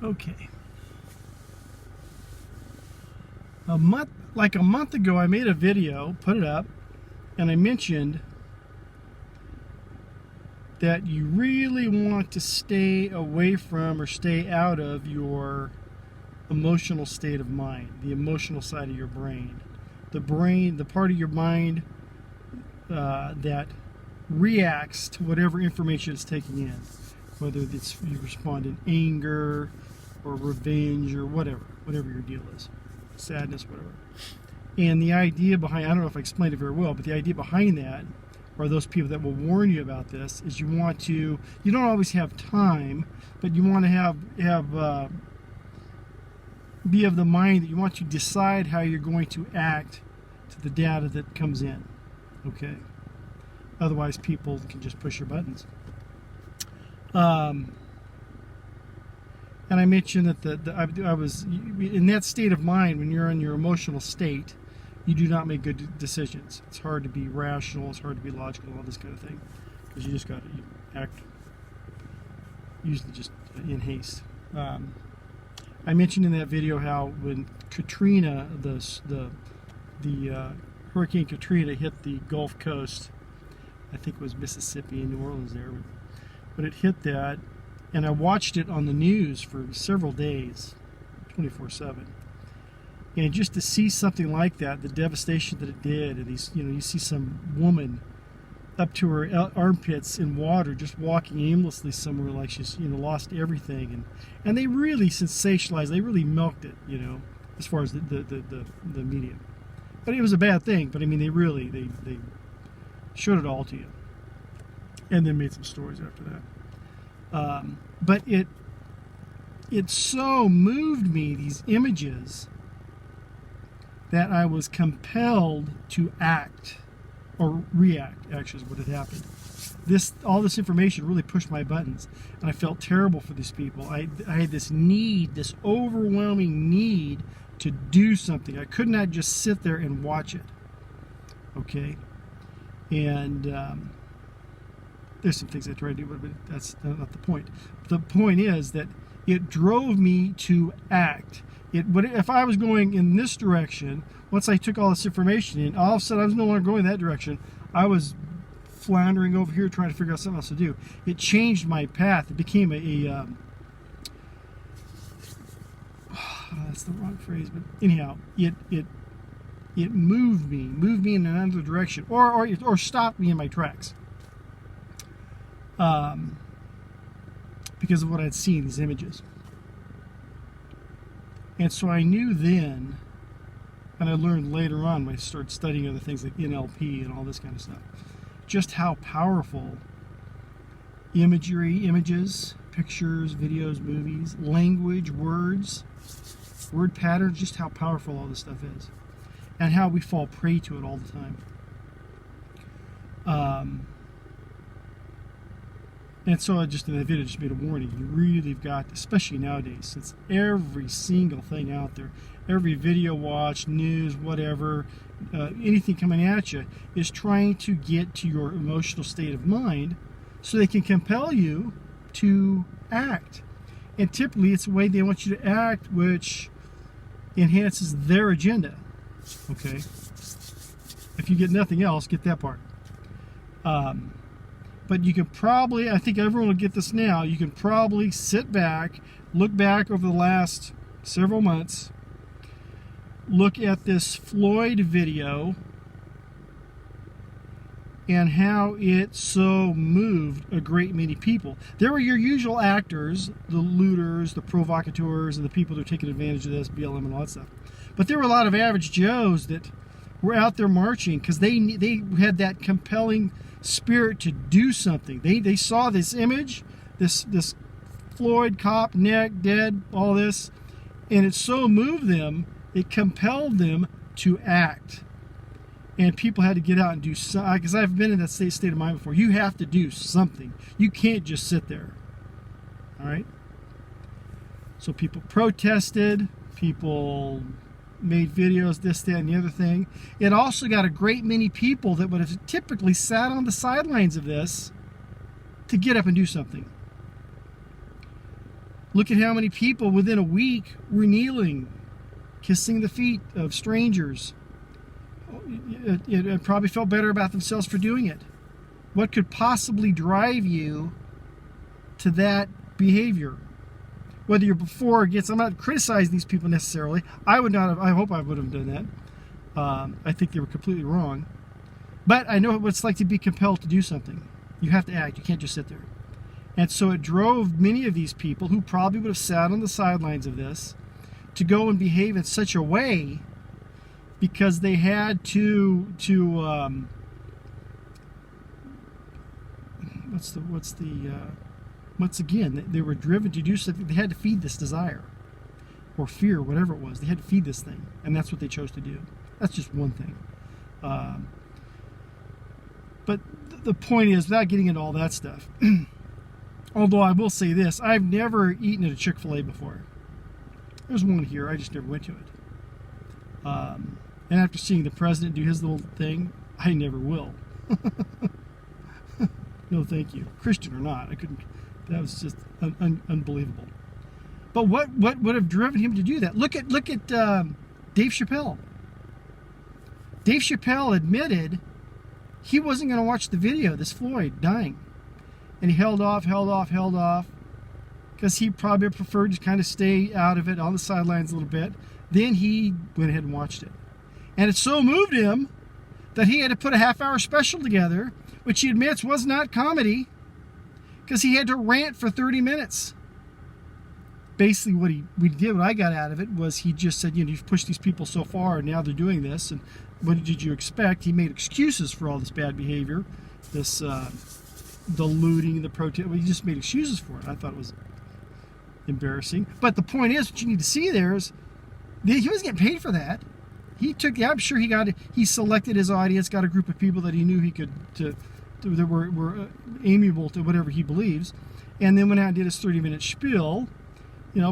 Okay. A month ago, I made a video, put it up, and I mentioned that you really want to stay away from or stay out of your emotional state of mind, the emotional side of your brain. The brain, the part of your mind that reacts to whatever information it's taking in, whether it's you respond in anger or revenge or whatever your deal is, sadness, whatever. And the idea behind, I don't know if I explained it very well, but the idea behind that, or those people that will warn you about this, is you don't always have time, but you want to be of the mind that you want to decide how you're going to act to the data that comes in. Okay. Otherwise, people can just push your buttons. And I mentioned that I was in that state of mind. When you're in your emotional state, you do not make good decisions. It's hard to be rational. It's hard to be logical. All this kind of thing, because you just got to act usually just in haste. I mentioned in that video how when Katrina, the Hurricane Katrina hit the Gulf Coast, I think it was Mississippi and New Orleans there, but it hit that, and I watched it on the news for several days, 24/7. And just to see something like that, the devastation that it did, and you see some woman up to her armpits in water, just walking aimlessly somewhere like she's lost everything, and they really sensationalized, they really milked it, as far as the media. But it was a bad thing. But I mean, they showed it all to you, and then made some stories after that. But it so moved me, these images, that I was compelled to act, or react, actually is what had happened. All this information really pushed my buttons, and I felt terrible for these people. I had this need, this overwhelming need to do something. I could not just sit there and watch it. Okay? And there's some things I tried to do, but that's not the point. The point is that it drove me to act. If I was going in this direction, once I took all this information in, all of a sudden I was no longer going that direction. I was floundering over here trying to figure out something else to do. It changed my path. It became that's the wrong phrase, but anyhow, it moved me in another direction, or stopped me in my tracks, because of what I'd seen, these images. And so I knew then, and I learned later on when I started studying other things like NLP and all this kind of stuff, just how powerful imagery, images, pictures, videos, movies, language, words, word patterns, just how powerful all this stuff is, and how we fall prey to it all the time. And so I just in that video just made a warning. You really have got, especially nowadays, since every single thing out there, every video watch, news, whatever, anything coming at you is trying to get to your emotional state of mind so they can compel you to act. And typically it's the way they want you to act which enhances their agenda. Okay? If you get nothing else, get that part. But you can probably, I think everyone will get this now, you can probably sit back, look back over the last several months, look at this Floyd video, and how it so moved a great many people. There were your usual actors, the looters, the provocateurs, and the people that are taking advantage of this, BLM and all that stuff. But there were a lot of average Joes that were out there marching because they had that compelling spirit to do something. They saw this image, this Floyd cop, neck, dead, all this, and it so moved them, it compelled them to act. And people had to get out and do something, because I've been in that state of mind before. You have to do something. You can't just sit there. All right? So people protested, people made videos, this, that, and the other thing. It also got a great many people that would have typically sat on the sidelines of this to get up and do something. Look at how many people within a week were kneeling, kissing the feet of strangers. It probably felt better about themselves for doing it. What could possibly drive you to that behavior? Whether you're before or against, I'm not criticizing these people necessarily. I would not have, I hope I would have done that. I think they were completely wrong. But I know what it's like to be compelled to do something. You have to act. You can't just sit there. And so it drove many of these people who probably would have sat on the sidelines of this to go and behave in such a way because they had to once again, they were driven to do something. They had to feed this desire or fear, whatever it was. They had to feed this thing, and that's what they chose to do. That's just one thing. But the point is, without getting into all that stuff, although I will say this, I've never eaten at a Chick-fil-A before. There's one here, I just never went to it. And after seeing the president do his little thing, I never will. No, thank you. Christian or not, I couldn't. That was just unbelievable. But what would have driven him to do that? Look at Dave Chappelle. Dave Chappelle admitted he wasn't going to watch the video of this Floyd dying. And he held off, because he probably preferred to kind of stay out of it, on the sidelines a little bit. Then he went ahead and watched it. And it so moved him that he had to put a half-hour special together, which he admits was not comedy, because he had to rant for 30 minutes. Basically what I got out of it was he just said, you've pushed these people so far and now they're doing this, and what did you expect? He made excuses for all this bad behavior, this the looting, the protest. Well, he just made excuses for it. I thought it was embarrassing. But the point is, what you need to see there is he wasn't getting paid for that. I'm sure he selected his audience, got a group of people that he knew he could that were amiable to whatever he believes, and then went out and did his 30-minute spiel,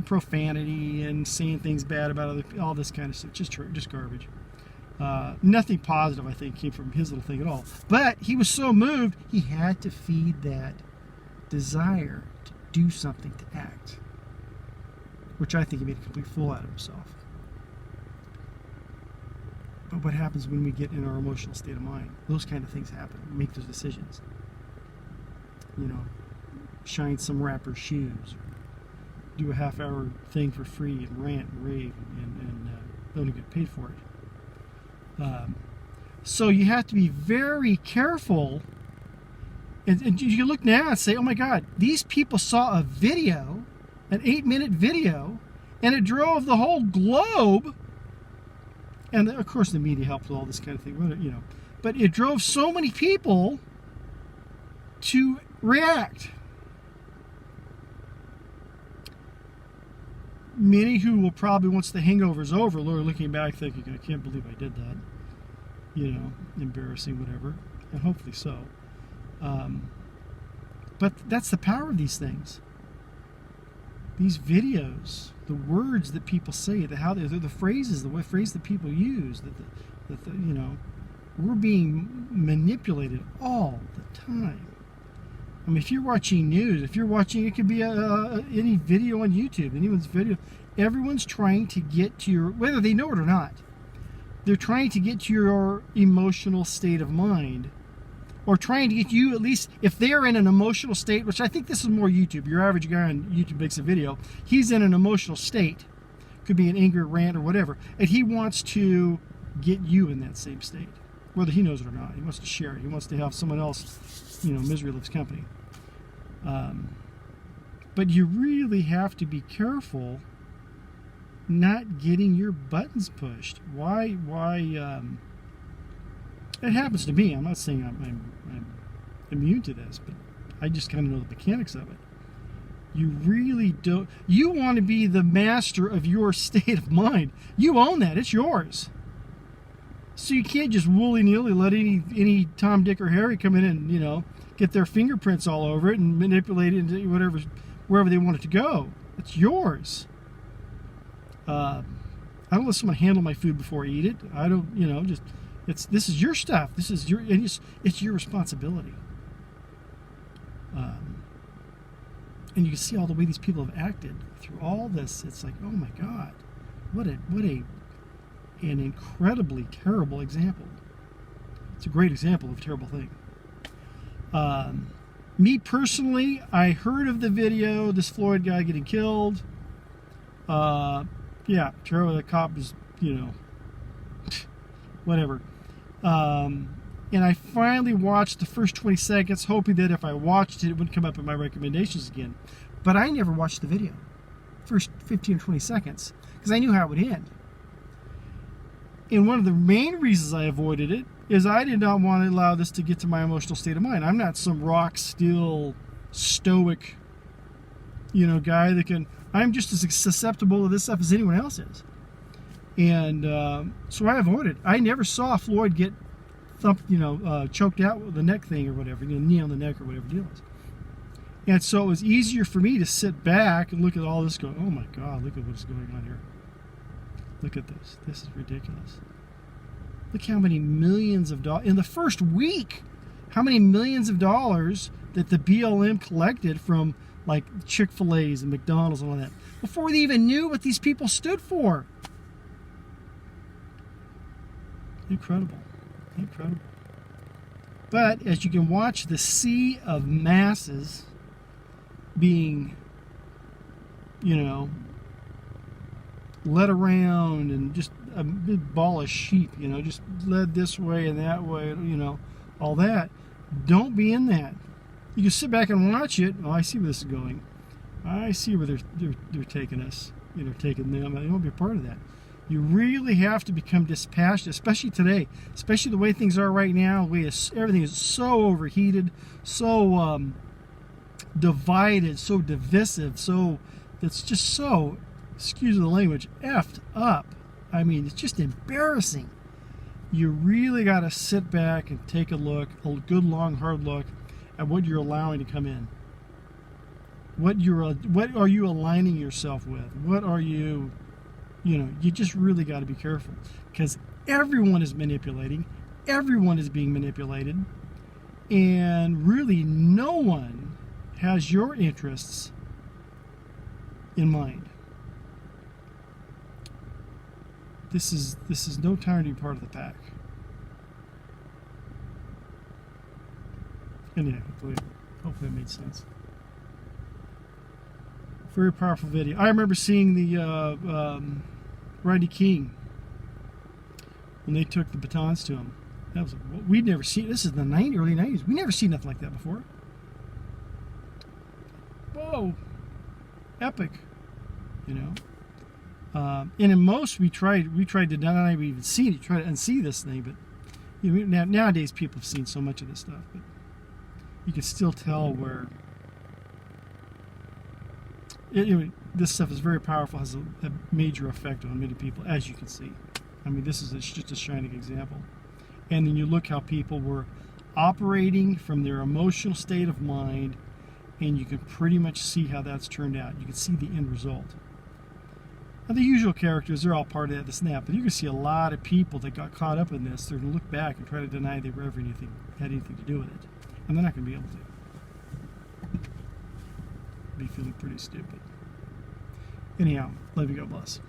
profanity and saying things bad about all this kind of stuff, just garbage. Nothing positive, I think, came from his little thing at all. But he was so moved, he had to feed that desire to do something, to act, which I think he made a complete fool out of himself. But what happens when we get in our emotional state of mind? Those kind of things happen. We make those decisions. Shine some rapper's shoes, do a half-hour thing for free, and rant and rave, and don't get paid for it. So you have to be very careful. And you look now and say, oh my God, these people saw a video, an 8-minute video, and it drove the whole globe. And of course the media helped with all this kind of thing, But it drove so many people to react. Many who will probably, once the hangover's over, are looking back thinking, I can't believe I did that. Embarrassing, whatever. And hopefully so. But that's the power of these things. These videos, the words that people say, the phrases, the phrase that people use, we're being manipulated all the time. I mean, if you're watching news, it could be any video on YouTube, anyone's video. Everyone's trying to get to whether they know it or not, they're trying to get to your emotional state of mind, or trying to get you, at least if they're in an emotional state, which I think this is more YouTube. Your average guy on YouTube makes a video. He's in an emotional state. Could be an anger, rant, or whatever. And he wants to get you in that same state, whether he knows it or not. He wants to share it. He wants to have someone else, misery loves company. But you really have to be careful not getting your buttons pushed. Why it happens to me. I'm not saying I'm immune to this, but I just kind of know the mechanics of it. You really don't. You want to be the master of your state of mind. You own that. It's yours. So you can't just willy-nilly let any Tom, Dick, or Harry come in and, get their fingerprints all over it and manipulate it into wherever they want it to go. It's yours. I don't let someone handle my food before I eat it. I don't, this is your stuff. It's your responsibility. And you can see all the way these people have acted through all this. It's like, oh my God, what an incredibly terrible example. It's a great example of a terrible thing. Me personally, I heard of the video, this Floyd guy getting killed. Yeah, Trevor, the cop was, whatever. And I finally watched the first 20 seconds, hoping that if I watched it, it wouldn't come up in my recommendations again. But I never watched the video, first 15 or 20 seconds, because I knew how it would end. And one of the main reasons I avoided it is I did not want to allow this to get to my emotional state of mind. I'm not some rock, still, stoic, guy that can... I'm just as susceptible to this stuff as anyone else is. And so I avoided it. I never saw Floyd get thumped, choked out with the neck thing or whatever, knee on the neck or whatever the deal is. And so it was easier for me to sit back and look at all this going, oh my God, look at what's going on here. Look at this. This is ridiculous. Look how many millions of dollars, in the first week, how many millions of dollars that the BLM collected from like Chick-fil-A's and McDonald's and all that, before they even knew what these people stood for. Incredible. Incredible. But as you can watch the sea of masses being, led around and just a big ball of sheep, just led this way and that way, all that. Don't be in that. You can sit back and watch it. Oh, I see where this is going. I see where they're taking us. Taking them. I won't be a part of that. You really have to become dispassionate, especially today, especially the way things are right now. Everything is so overheated, so divided, so divisive, so it's just so, excuse the language, effed up. I mean, it's just embarrassing. You really got to sit back and take a look, a good, long, hard look at what you're allowing to come in. What are you aligning yourself with? What are you... you just really got to be careful, because everyone is manipulating, everyone is being manipulated, and really no one has your interests in mind. This is no time to be part of the pack. And yeah, hopefully it made sense. Very powerful video. I remember seeing the Rodney King when they took the batons to him. That was we'd never seen. This is the early 90s. We never seen nothing like that before. Whoa, epic, And in most we tried to not even see it, try to unsee this thing. But nowadays people have seen so much of this stuff, but you can still tell where. This stuff is very powerful, has a major effect on many people, as you can see. I mean, this is just a shining example. And then you look how people were operating from their emotional state of mind, and you can pretty much see how that's turned out. You can see the end result. Now, the usual characters, they're all part of that, the snap, but you can see a lot of people that got caught up in this. They're going to look back and try to deny they were ever had anything to do with it. And they're not going to be able to. Be feeling pretty stupid. Anyhow, love you, God bless.